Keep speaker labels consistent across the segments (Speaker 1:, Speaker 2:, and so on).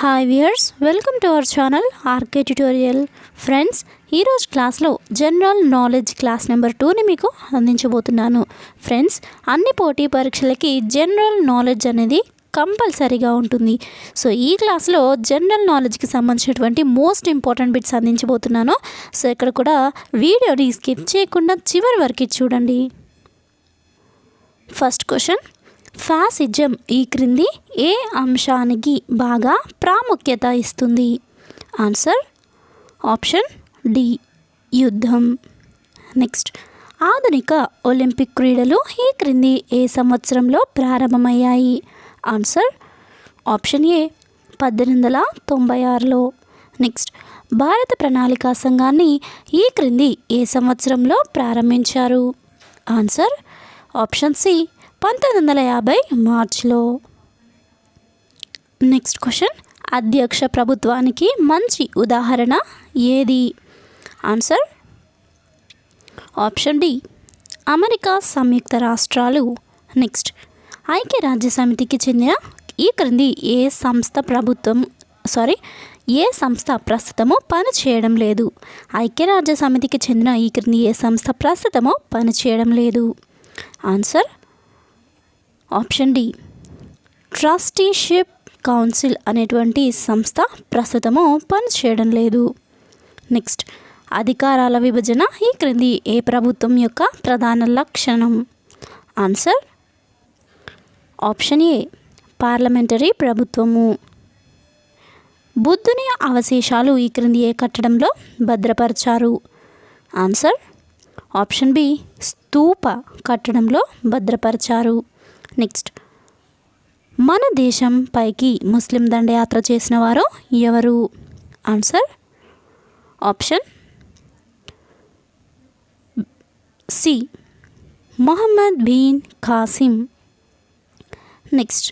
Speaker 1: Hi viewers, welcome to our channel RK tutorial. Friends, ఈరోజు క్లాస్లో general knowledge class number 2ని మీకు అందించబోతున్నాను. Friends, అన్ని పోటీ పరీక్షలకి జనరల్ నాలెడ్జ్ అనేది కంపల్సరీగా ఉంటుంది. సో ఈ క్లాస్లో జనరల్ నాలెడ్జ్కి సంబంధించినటువంటి మోస్ట్ ఇంపార్టెంట్ బిట్స్ అందించబోతున్నాను. సో ఇక్కడ కూడా వీడియోని స్కిప్ చేయకుండా చివరి వరకు చూడండి. ఫస్ట్ క్వశ్చన్, ఫాసిజం ఈ క్రింది ఏ అంశానికి బాగా ప్రాముఖ్యత ఇస్తుంది? ఆన్సర్ ఆప్షన్ డి, యుద్ధం. నెక్స్ట్, ఆధునిక ఒలింపిక్ క్రీడలు ఈ క్రింది ఏ సంవత్సరంలో ప్రారంభమయ్యాయి? ఆన్సర్ ఆప్షన్ ఏ 1896లో. నెక్స్ట్, భారత ప్రణాళికా సంఘాన్ని ఈ క్రింది ఏ సంవత్సరంలో ప్రారంభించారు? ఆన్సర్ ఆప్షన్ సి 1950 మార్చిలో. నెక్స్ట్ క్వశ్చన్, అధ్యక్ష ప్రభుత్వానికి మంచి ఉదాహరణ ఏది? ఆన్సర్ ఆప్షన్ డి, అమెరికా సంయుక్త రాష్ట్రాలు. నెక్స్ట్, ఐక్యరాజ్య సమితికి చెందిన ఈ క్రింది ఏ సంస్థ ప్రస్తుతము పనిచేయడం లేదు? ఐక్యరాజ్య సమితికి చెందిన ఈ క్రింది ఏ సంస్థ ప్రస్తుతము పనిచేయడం లేదు? Answer option D, trusteeship council అనేటువంటి సంస్థ ప్రస్తుతము పనిచేయడం లేదు. నెక్స్ట్, అధికారాల విభజన ఈ క్రింది ఏ ప్రభుత్వం యొక్క ప్రధాన లక్షణం? ఆన్సర్ ఆప్షన్ ఏ, పార్లమెంటరీ ప్రభుత్వము. బుద్ధుని అవశేషాలు ఈ క్రింది ఏ కట్టడంలో భద్రపరిచారు? ఆన్సర్ ఆప్షన్ బి, స్తూప కట్టడంలో భద్రపరిచారు. నెక్స్ట్, మన దేశం పైకి ముస్లిం దండయాత్ర చేసిన వారు ఎవరు? Answer option C, Muhammad bin Qasim. Next,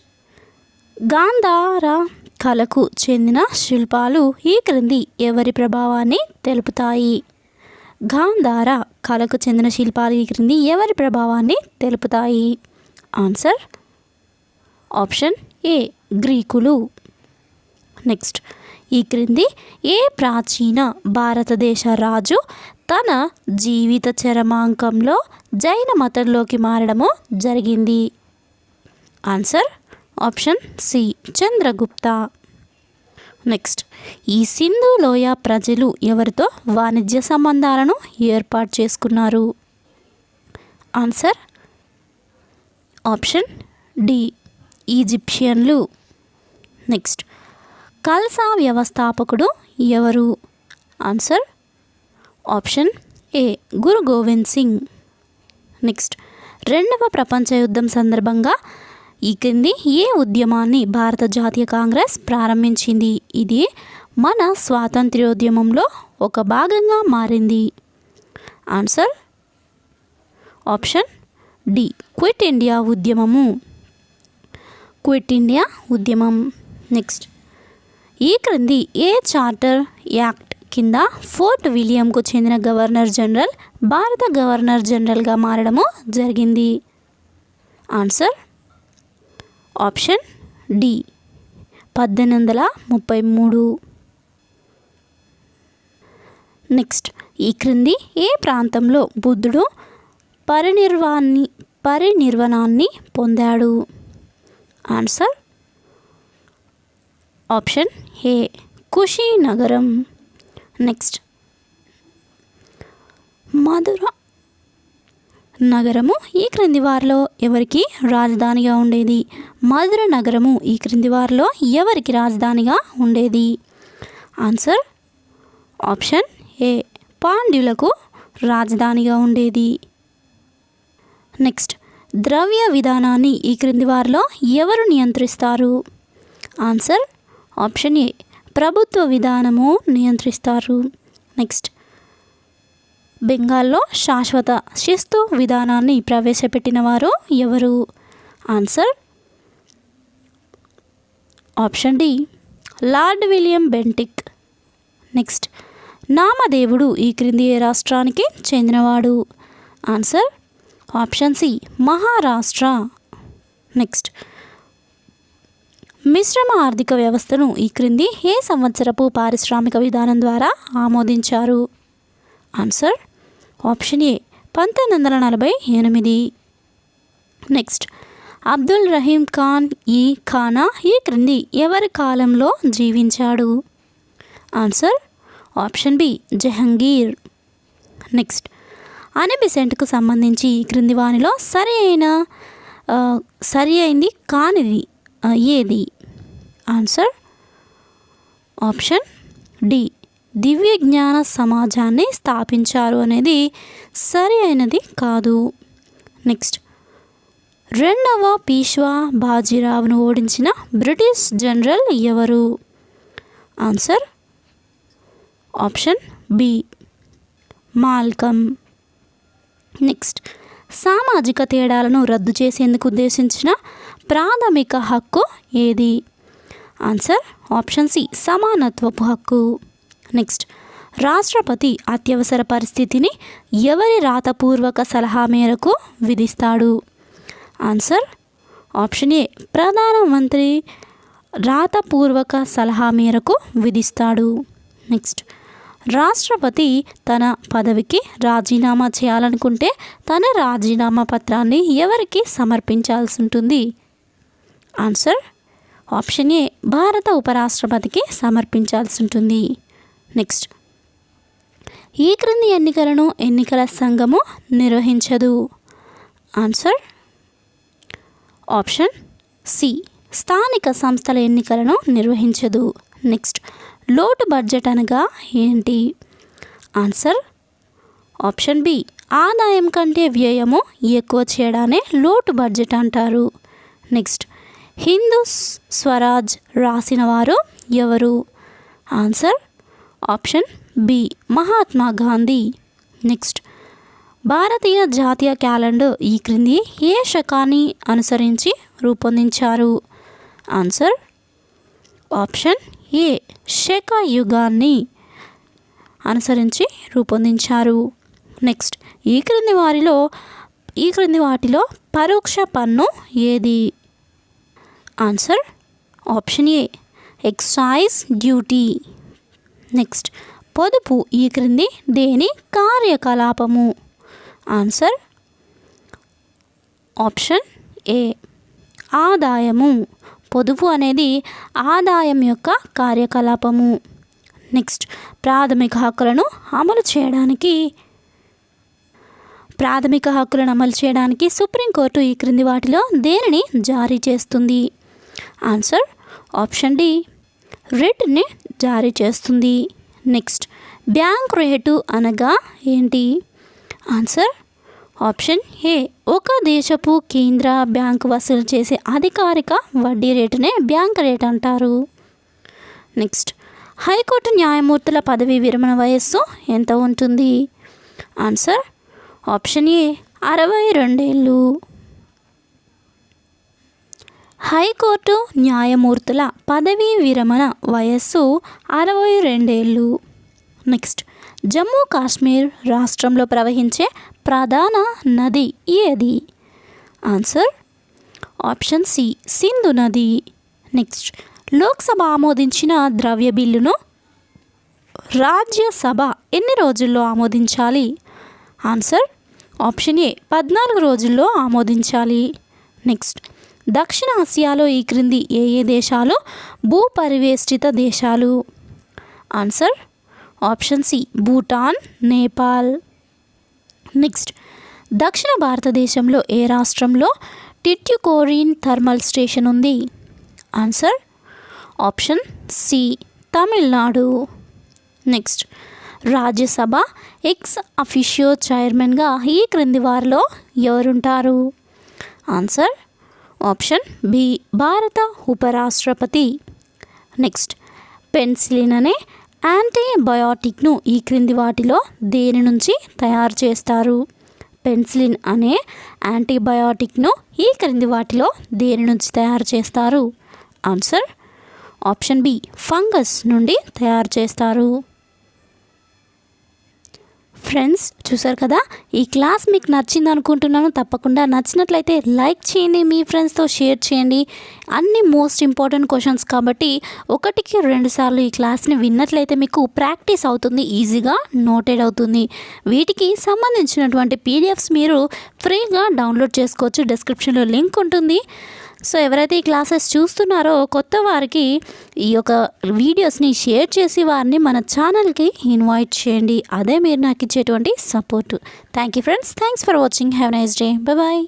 Speaker 1: Gandhara కళకు చెందిన శిల్పాలు ఈ క్రింది ఎవరి ప్రభావాన్ని తెలుపుతాయి? గాంధార కళకు చెందిన శిల్పాలు ఈ క్రింది ఎవరి ప్రభావాన్ని తెలుపుతాయి? ఆన్సర్ ఆప్షన్ ఏ, గ్రీకులు. నెక్స్ట్, ఈ క్రింది ఏ ప్రాచీన భారతదేశ రాజు తన జీవిత చరమాంకంలో జైన మతంలోకి మారడము జరిగింది? Answer option C, Chandragupta. Next, ఈ సింధు లోయ ప్రజలు ఎవరితో వాణిజ్య సంబంధాలను ఏర్పాటు చేసుకున్నారు? ఆన్సర్ ఆప్షన్ డి, ఈజిప్షియన్లు. నెక్స్ట్, ఖల్సా వ్యవస్థాపకుడు ఎవరు? Answer option A, Guru Govind Singh. Next, రెండవ ప్రపంచ యుద్ధం సందర్భంగా ఈ క్రింది ఏ ఉద్యమాన్ని భారత జాతీయ కాంగ్రెస్ ప్రారంభించింది? ఇది మన స్వాతంత్ర్యోద్యమంలో ఒక భాగంగా మారింది. Answer option D, quit India ఉద్యమము. క్విట్ ఇండియా ఉద్యమం. నెక్స్ట్, ఈ క్రింది ఏ చార్టర్ యాక్ట్ కింద ఫోర్ట్ విలియంకు చెందిన గవర్నర్ జనరల్ భారత గవర్నర్ జనరల్గా మారడము జరిగింది? Answer option D, 1833. నెక్స్ట్, ఈ క్రింది ఏ ప్రాంతంలో బుద్ధుడు పరినిర్వాణాన్ని పొందాడు? ఆన్సర్ ఆప్షన్ ఏ, కుషినగరం. నెక్స్ట్, మధుర నగరము ఈ క్రింది వారిలో ఎవరికి రాజధానిగా ఉండేది? మధుర నగరము ఈ క్రింది వారిలో ఎవరికి రాజధానిగా ఉండేది? ఆన్సర్ ఆప్షన్ ఏ, పాండ్యులకు రాజధానిగా ఉండేది. నెక్స్ట్, ద్రవ్య విధానాన్ని ఈ క్రింది వారిలో ఎవరు నియంత్రిస్తారు? ఆన్సర్ ఆప్షన్ ఏ, ప్రభుత్వ విధానము నియంత్రిస్తారు. నెక్స్ట్, బెంగాల్లో శాశ్వత శిస్తు విధానాన్ని ప్రవేశపెట్టిన వారు ఎవరు? Answer option D, Lord William Bentinck. Next, నామదేవుడు ఈ క్రింది ఏ రాష్ట్రానికి చెందినవాడు? Answer option C, Maharashtra. Next, మిశ్రమ ఆర్థిక వ్యవస్థను ఈ క్రింది ఏ సంవత్సరపు పారిశ్రామిక విధానం ద్వారా ఆమోదించారు? Answer option A 1948. Next, Abdul Rahim Khan e Khana ఈ క్రింది ఎవరి కాలంలో జీవించాడు? Answer option B Jahangir. Next, అనిబిసెంట్కు సంబంధించి ఈ క్రింది వానిలో సరి అయింది కానిది ఏది? ఆన్సర్ ఆప్షన్ డి దివ్య జ్ఞాన సమాజాన్ని స్థాపించారు అనేది సరి అయినది కాదు. నెక్స్ట్, రెండవ పీష్వా బాజీరావును ఓడించిన బ్రిటిష్ జనరల్ ఎవరు? Answer option B Malcolm. Next, సామాజిక తేడాలను రద్దు చేసేందుకు ఉద్దేశించిన ప్రాథమిక హక్కు ఏది? ఆన్సర్ ఆప్షన్ సి సమానత్వపు హక్కు. నెక్స్ట్, రాష్ట్రపతి అత్యవసర పరిస్థితిని ఎవరి రాతపూర్వక సలహా మేరకు విధిస్తాడు? ఆన్సర్ ఆప్షన్ ఏ ప్రధానమంత్రి రాతపూర్వక సలహా మేరకు విధిస్తాడు. నెక్స్ట్, రాష్ట్రపతి తన పదవికి రాజీనామా చేయాలనుకుంటే తన రాజీనామా పత్రాన్ని ఎవరికి సమర్పించాల్సి ఉంటుంది? ఆన్సర్ ఆప్షన్ ఏ భారత ఉపరాష్ట్రపతికి సమర్పించాల్సి ఉంటుంది. నెక్స్ట్, ఈ క్రింది ఎన్నికలను ఎన్నికల సంఘము నిర్వహించదు? ఆన్సర్ ఆప్షన్ సి స్థానిక సంస్థల ఎన్నికలను నిర్వహించదు. నెక్స్ట్, లోటు బడ్జెట్ అనగా ఏంటి? ఆన్సర్ ఆప్షన్ బి ఆదాయం కంటే వ్యయము ఎక్కువ చేయడాన్ని లోటు బడ్జెట్ అంటారు. నెక్స్ట్, హిందూ స్వరాజ్ రాసిన వారు ఎవరు? Answer option B Mahatma Gandhi. Next, భారతీయ జాతీయ క్యాలెండర్ ఈ క్రింది ఏ శకాన్ని అనుసరించి రూపొందించారు? ఆన్సర్ ఆప్షన్ ఏ శక యుగాన్ని అనుసరించి రూపొందించారు. నెక్స్ట్, ఈ క్రింది వాటిలో పరోక్ష పన్ను ఏది? Answer option A excise duty. Next, పొదుపు ఈ క్రింది దేని కార్యకలాపము? ఆన్సర్ ఆప్షన్ ఏ ఆదాయము. పొదుపు అనేది ఆదాయం యొక్క కార్యకలాపము. నెక్స్ట్, ప్రాథమిక హక్కులను అమలు చేయడానికి సుప్రీంకోర్టు ఈ క్రింది వాటిలో దేనిని జారీ చేస్తుంది? ఆన్సర్ ఆప్షన్ డి రిట్ని జారీ చేస్తుంది. నెక్స్ట్, బ్యాంక్ రేటు అనగా ఏంటి? ఆన్సర్ ఆప్షన్ ఏ ఒక దేశపు కేంద్ర బ్యాంకు వసూలు చేసే అధికారిక వడ్డీ రేటునే బ్యాంక్ రేట్ అంటారు. నెక్స్ట్, హైకోర్టు న్యాయమూర్తుల పదవీ విరమణ వయస్సు ఎంత ఉంటుంది? ఆన్సర్ ఆప్షన్ ఏ 62 ఏళ్ళు. హైకోర్టు న్యాయమూర్తుల పదవీ విరమణ వయస్సు 62 ఏళ్ళు. నెక్స్ట్, జమ్మూ కాశ్మీర్ రాష్ట్రంలో ప్రవహించే ప్రధాన నది ఏది? ఆన్సర్ ఆప్షన్ సి సింధు నది. నెక్స్ట్, లోక్సభ ఆమోదించిన ద్రవ్య బిల్లును రాజ్యసభ ఎన్ని రోజుల్లో ఆమోదించాలి? ఆన్సర్ ఆప్షన్ ఏ 14 రోజుల్లో ఆమోదించాలి. నెక్స్ట్, దక్షిణ ఆసియాలో ఈ క్రింది ఏ దేశాలు భూపరివేష్టిత దేశాలు? Answer option C Bhutan, Nepal. Next, దక్షిణ భారతదేశంలో ఏ రాష్ట్రంలో టిట్యుకోరిన్ థర్మల్ స్టేషన్ ఉంది? Answer option C Tamil Nadu. Next, Rajya Sabha ex officio చైర్మన్గా ఈ క్రింది వారిలో ఎవరుంటారు? ఆన్సర్ ఆప్షన్ బి భారత ఉపరాష్ట్రపతి. నెక్స్ట్, పెన్సిలిన్ అనే యాంటీబయాటిక్ను ఈ క్రింది వాటిలో దేని నుంచి తయారు చేస్తారు? పెన్సిలిన్ అనే యాంటీబయాటిక్ను ఈ క్రింది వాటిలో దేని నుంచి తయారు చేస్తారు? ఆన్సర్ ఆప్షన్ బి ఫంగస్ నుండి తయారు చేస్తారు. ఫ్రెండ్స్ చూసారు కదా, ఈ క్లాస్ మీకు నచ్చింది అనుకుంటున్నాను. తప్పకుండా నచ్చినట్లయితే లైక్ చేయండి, మీ ఫ్రెండ్స్తో షేర్ చేయండి. అన్ని మోస్ట్ ఇంపార్టెంట్ క్వశ్చన్స్ కాబట్టి 1-2 సార్లు ఈ క్లాస్ని విన్నట్లయితే మీకు ప్రాక్టీస్ అవుతుంది, ఈజీగా నోటెడ్ అవుతుంది. వీటికి సంబంధించినటువంటి పీడిఎఫ్స్ మీరు ఫ్రీగా డౌన్లోడ్ చేసుకోవచ్చు. డిస్క్రిప్షన్లో లింక్ ఉంటుంది. సో ఎవరైతే ఈ క్లాసెస్ చూస్తున్నారో కొత్త వారికి ఈ యొక్క వీడియోస్ని షేర్ చేసి వారిని మన ఛానల్కి ఇన్వైట్ చేయండి. అదే మీరు నాకు ఇచ్చేటువంటి support. Thank you friends. Thanks for watching. Have nice day. Bye.